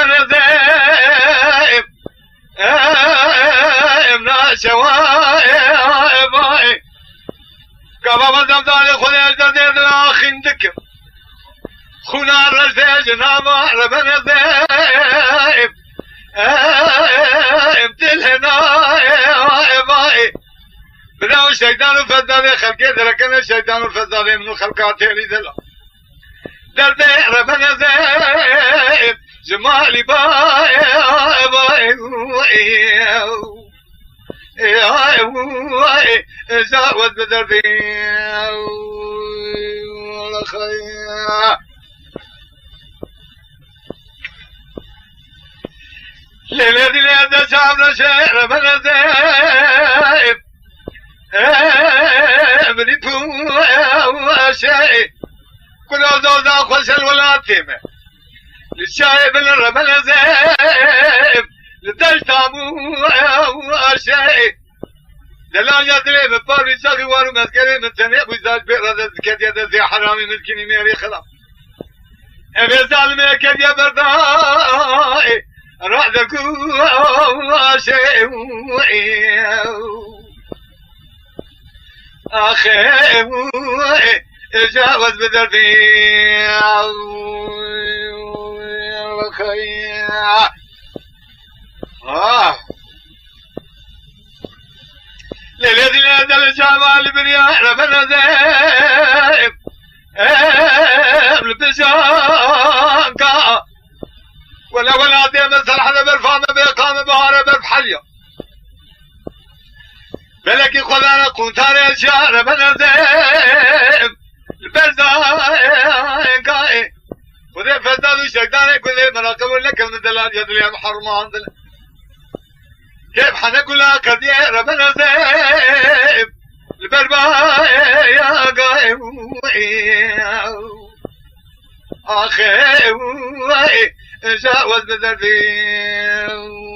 ربنا زيب امنا شوائب قبا مزمدان خذ الجديد الاخين دكم خونا الرزاج ناما ربنا زيب امتلهنا بدأوا الشيطان الفزالي خلقه لكن الشيطان الفزالي من خلقاته لذلا دربي ربنا زيب جمالي باي زاود بدربي ولا خير ليلة ليلة شعبنا شيء ربنا زيب مني بو شيء كل زوزا خوش الولاتيمه للشايب ربنا زيب لدلتامو شيء دلال يدري بباري شاقي وارو مسكري من تنيا بوزاج بيرد كديا زي حرامي مسكيني ميري خلاص ابي ظالمي كديا برداي رعدك شيء أخي جاوز بدربي ليلة ليلة الجمال بنيا ربنا زيب لبسانكا ولا ديما سرحنا برفانا بيقام بهارة برفحليا بلكي خذانا قنطاري الشعر ربنا زيب البزاين قائي وذي فزدادو شكداني كل مناقب لك من دلال يدلي محرم عندنا كيف حنقول كذي ربنا زيب البرباي يا قائي أخي جاوز بذربي